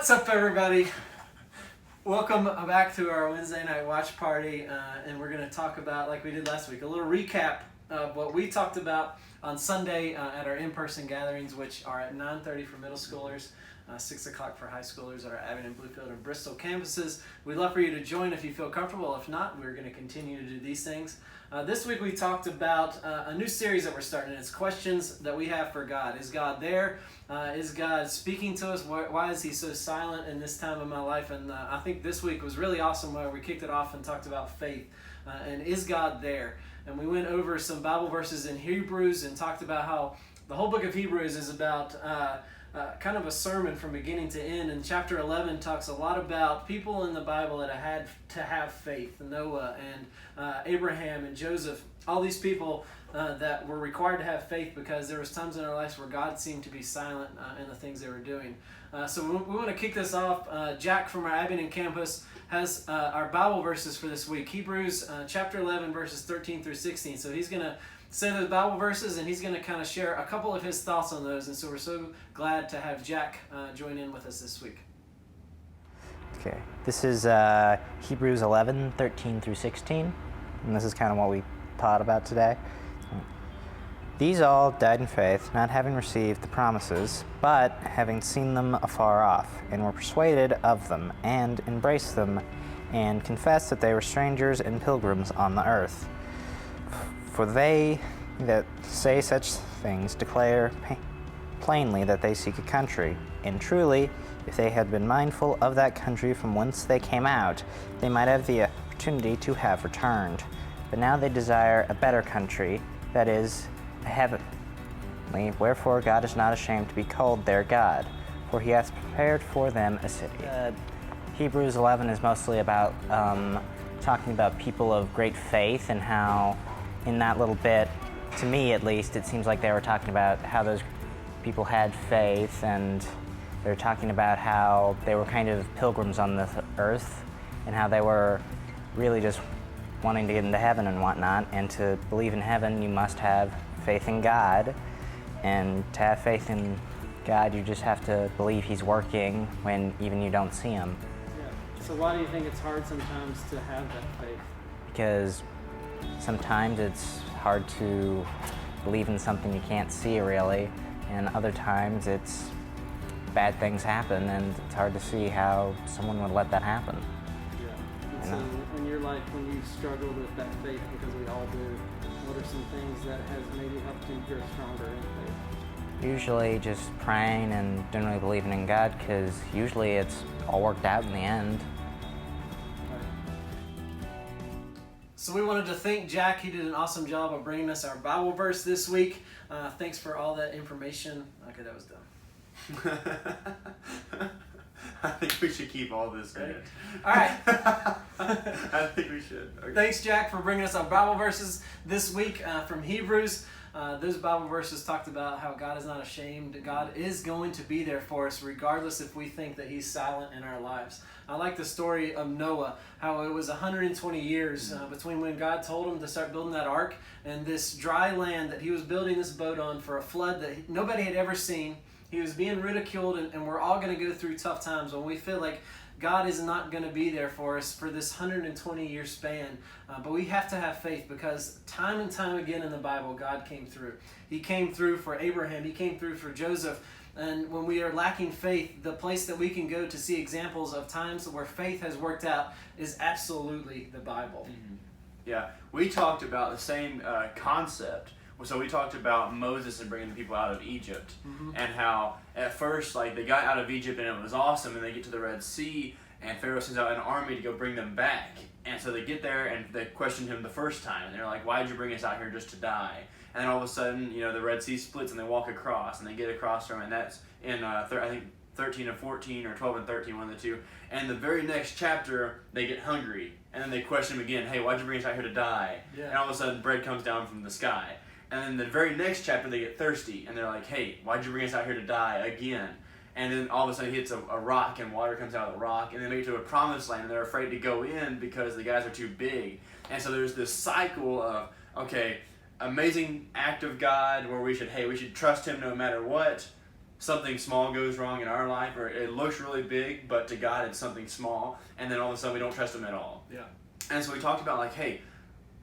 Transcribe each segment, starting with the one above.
What's up, everybody? Welcome back to our Wednesday night watch party, and we're going to talk about, like we did last week, a little recap of what we talked about on Sunday at our in-person gatherings, which are at 9:30 for middle schoolers, 6 o'clock for high schoolers at our Abingdon, Bluefield, and Bristol campuses. We'd love for you to join if you feel comfortable. If not, we're going to continue to do these things. This week we talked about a new series that we're starting. It's questions that we have for God. Is God there? Is God speaking to us? Why is he so silent in this time of my life? And I think this week was really awesome where we kicked it off and talked about faith. And is God there? And we went over some Bible verses in Hebrews and talked about how the whole book of Hebrews is about kind of a sermon from beginning to end. And chapter 11 talks a lot about people in the Bible that had to have faith. Noah and Abraham and Joseph, all these people that were required to have faith because there was times in our lives where God seemed to be silent in the things they were doing. So we want to kick this off. Jack from our Abingdon campus has our Bible verses for this week. Hebrews chapter 11 verses 13 through 16. So he's going to say those Bible verses and he's going to kind of share a couple of his thoughts on those. And so we're so glad to have Jack join in with us this week. Okay, this is Hebrews 11, 13 through 16, and this is kind of what we taught about today. These all died in faith, not having received the promises, but having seen them afar off, and were persuaded of them, and embraced them, and confessed that they were strangers and pilgrims on the earth. For they that say such things declare plainly that they seek a country, and truly, if they had been mindful of that country from whence they came out, they might have the opportunity to have returned. But now they desire a better country, that is, a heavenly. Wherefore God is not ashamed to be called their God, for he hath prepared for them a city. Hebrews 11 is mostly about talking about people of great faith, and how in that little bit, to me at least, it seems like they were talking about how those people had faith, and they're talking about how they were kind of pilgrims on this earth, and how they were really just wanting to get into heaven and whatnot. And to believe in heaven, you must have faith in God. And to have faith in God, you just have to believe he's working when even you don't see him. Yeah. So why do you think it's hard sometimes to have that faith? Because sometimes it's hard to believe in something you can't see really, and other times it's bad things happen, and it's hard to see how someone would let that happen. Yeah. And so in your life, when you struggled with that faith, because we all do, what are some things that has maybe helped you grow stronger in faith? Usually just praying and generally believing in God, because usually it's all worked out in the end. So we wanted to thank Jack. He did an awesome job of bringing us our Bible verse this week. Thanks for all that information. Okay, that was dumb. I think we should keep all this in it. All right. I think we should. Okay. Thanks, Jack, for bringing us our Bible verses this week from Hebrews. Those Bible verses talked about how God is not ashamed. God is going to be there for us regardless if we think that he's silent in our lives. I like the story of Noah, how it was 120 years between when God told him to start building that ark and this dry land that he was building this boat on for a flood that nobody had ever seen. He was being ridiculed, and we're all going to go through tough times when we feel like God is not going to be there for us for this 120-year span. But we have to have faith, because time and time again in the Bible, God came through. He came through for Abraham. He came through for Joseph. And when we are lacking faith, the place that we can go to see examples of times where faith has worked out is absolutely the Bible. Mm-hmm. Yeah, we talked about the same concept. So we talked about Moses and bringing the people out of Egypt, and how at first, like, they got out of Egypt and it was awesome, and they get to the Red Sea and Pharaoh sends out an army to go bring them back. And so they get there and they question him the first time, and they're like, "Why did you bring us out here just to die?" And then all of a sudden, the Red Sea splits and they walk across, and they get across from it, and that's in I think 13 and 14 or 12 and 13, one of the two. And the very next chapter, they get hungry, and then they question him again, "Hey, why'd you bring us out here to die?" Yeah. And all of a sudden, bread comes down from the sky. And then the very next chapter, they get thirsty, and they're like, "Hey, why'd you bring us out here to die again?" And then all of a sudden, he hits a rock, and water comes out of the rock, and they make it to a promised land, and they're afraid to go in because the guys are too big. And so there's this cycle of, okay, amazing act of God where we should trust him no matter what, something small goes wrong in our life, or it looks really big, but to God it's something small, and then all of a sudden we don't trust Him at all. Yeah. And so we talked about like, hey,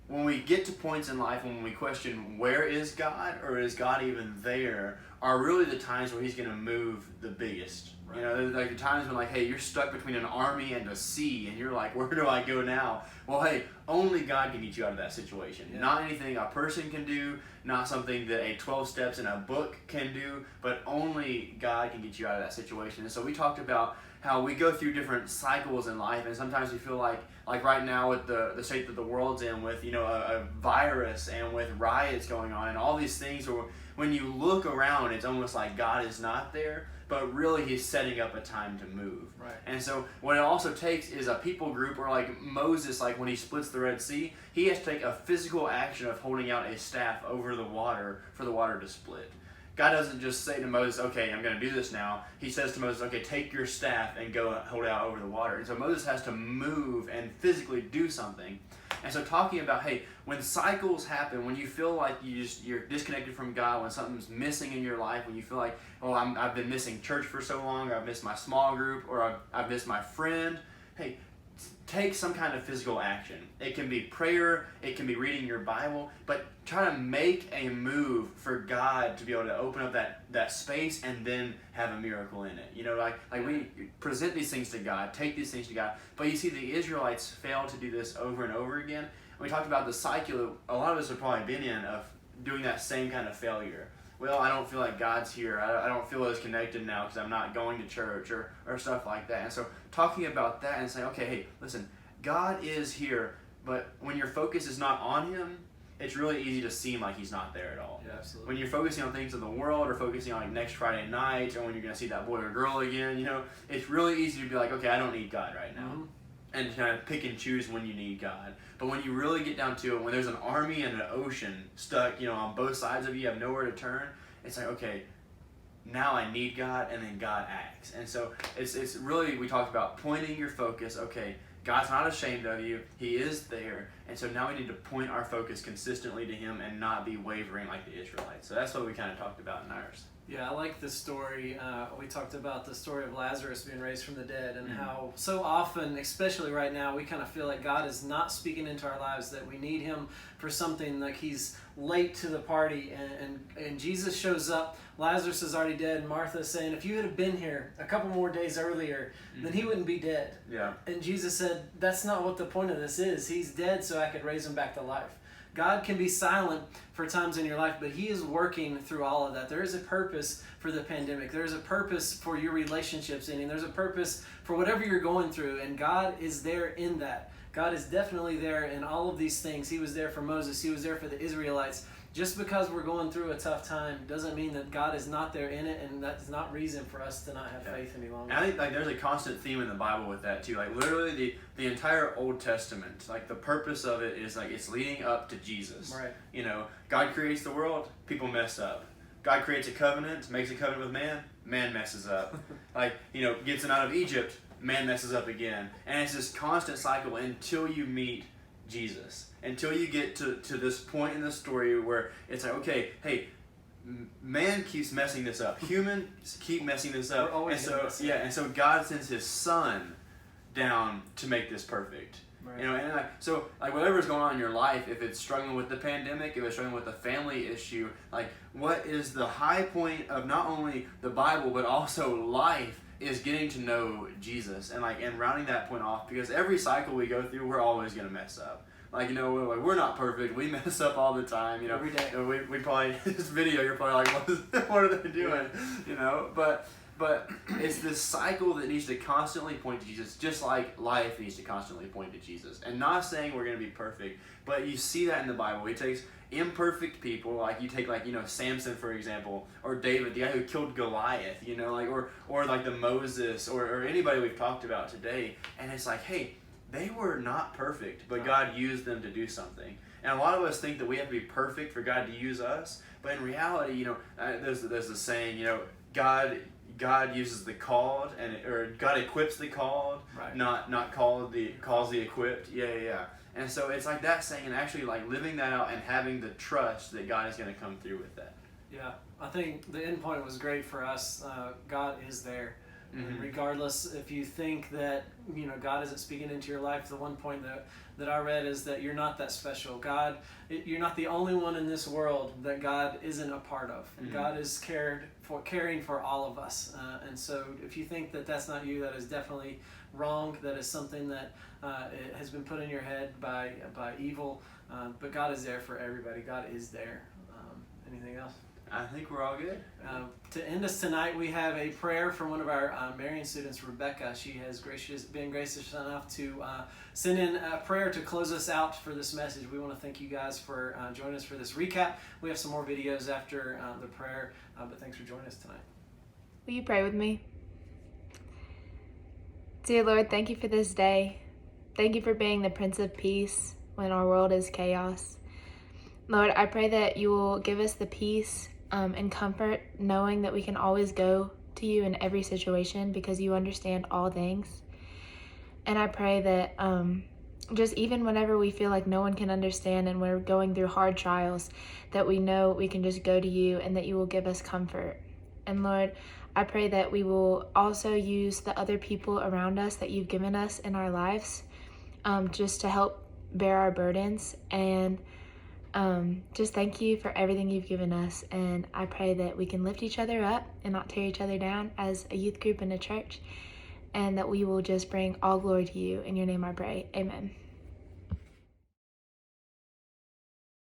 when we get to points in life when we question where is God, or is God even there, are really the times where He's going to move the biggest. Right. You know, like the times when like, hey, you're stuck between an army and a sea, and you're like, where do I go now? Well, hey, only God can get you out of that situation. Yeah. Not anything a person can do, not something that a 12 steps in a book can do, but only God can get you out of that situation. And so we talked about how we go through different cycles in life, and sometimes we feel like right now with the state that the world's in, with, you know, a virus and with riots going on and all these things, where when you look around, it's almost like God is not there, but really He's setting up a time to move. Right. And so what it also takes is a people group, or like Moses, like when he splits the Red Sea, he has to take a physical action of holding out a staff over the water for the water to split. God doesn't just say to Moses, okay, I'm going to do this now. He says to Moses, okay, take your staff and go hold it out over the water. And so Moses has to move and physically do something. And so talking about, hey, when cycles happen, when you feel like you're disconnected from God, when something's missing in your life, when you feel like, oh, I've been missing church for so long, or I've missed my small group, or I've missed my friend, hey, take some kind of physical action. It can be prayer, it can be reading your Bible, but try to make a move for God to be able to open up that space and then have a miracle in it. You know, like we present these things to God, take these things to God, but you see the Israelites fail to do this over and over again. We talked about the cycle a lot of us have probably been in, of doing that same kind of failure. Well, I don't feel like God's here. I don't feel as connected now because I'm not going to church, or stuff like that. And so talking about that and saying, okay, hey, listen, God is here, but when your focus is not on Him, it's really easy to seem like He's not there at all. Yeah, absolutely. When you're focusing on things of the world, or focusing on like next Friday night, or when you're going to see that boy or girl again, you know, it's really easy to be like, okay, I don't need God right now. Mm-hmm. And kind of pick and choose when you need God. But when you really get down to it, when there's an army and an ocean stuck, you know, on both sides of you, you have nowhere to turn, it's like, okay, now I need God, and then God acts. And so it's really, we talked about pointing your focus. Okay, God's not ashamed of you. He is there. And so now we need to point our focus consistently to Him and not be wavering like the Israelites. So that's what we kind of talked about in ours. Yeah, I like the story. We talked about the story of Lazarus being raised from the dead, and how so often, especially right now, we kind of feel like God is not speaking into our lives, that we need Him for something, like He's late to the party, and Jesus shows up. Lazarus is already dead, and Martha's saying, if you had been here a couple more days earlier, then he wouldn't be dead. Yeah. And Jesus said, that's not what the point of this is. He's dead so I could raise him back to life. God can be silent for times in your life, but He is working through all of that. There is a purpose for the pandemic. There is a purpose for your relationships ending. There's a purpose for whatever you're going through, and God is there in that. God is definitely there in all of these things. He was there for Moses. He was there for the Israelites. Just because we're going through a tough time doesn't mean that God is not there in it, and that's not reason for us to not have faith any longer. And I think like there's a constant theme in the Bible with that too. Like literally the entire Old Testament, like the purpose of it is like it's leading up to Jesus. Right. You know, God creates the world, people mess up. God creates a covenant, makes a covenant with man, man messes up. Like, you know, gets them out of Egypt, man messes up again. And it's this constant cycle until you meet Jesus. Until you get to this point in the story where it's like, okay, hey, man keeps messing this up. Humans keep messing this up. We're always and gonna so mess it yeah, up. and so God sends His Son down to make this perfect. Right. You know, and so whatever's going on in your life, if it's struggling with the pandemic, if it's struggling with a family issue, like what is the high point of not only the Bible but also life is getting to know Jesus, and rounding that point off, because every cycle we go through, we're always gonna mess up. Like, you know, we're not perfect. We mess up all the time. You know, Every day. You know, we probably this video. You're probably like, what are they doing? You know, but it's this cycle that needs to constantly point to Jesus, just like life needs to constantly point to Jesus. And not saying we're going to be perfect, but you see that in the Bible. He takes imperfect people, like you take Samson, for example, or David, the guy who killed Goliath, you know, or like the Moses, or anybody we've talked about today, and it's like, hey, they were not perfect, but God used them to do something. And a lot of us think that we have to be perfect for God to use us, but in reality, you know, there's the saying, you know, God uses the called, or God equips the called, Right. not calls the equipped. Yeah. And so it's like that saying, and actually like living that out and having the trust that God is going to come through with that. Yeah, I think the end point was great for us. God is there. And regardless if you think that God isn't speaking into your life, the one point that I read is that you're not that special. You're not the only one in this world that God isn't a part of. God is caring for all of us, and so if you think that that's not you, that is definitely wrong. That is something that it has been put in your head by evil. But God is there for everybody. God is there. Anything else? I think we're all good. To end us tonight, we have a prayer from one of our Marian students, Rebecca. She has been gracious enough to send in a prayer to close us out for this message. We want to thank you guys for joining us for this recap. We have some more videos after the prayer, but thanks for joining us tonight. Will you pray with me? Dear Lord, thank you for this day. Thank you for being the Prince of Peace when our world is chaos. Lord, I pray that you will give us the peace and comfort, knowing that we can always go to you in every situation because you understand all things. And I pray that just even whenever we feel like no one can understand and we're going through hard trials, that we know we can just go to you and that you will give us comfort. And Lord, I pray that we will also use the other people around us that you've given us in our lives just to help bear our burdens. And just thank you for everything you've given us, and I pray that we can lift each other up and not tear each other down as a youth group in a church, and that we will just bring all glory to you. In your name I pray, amen.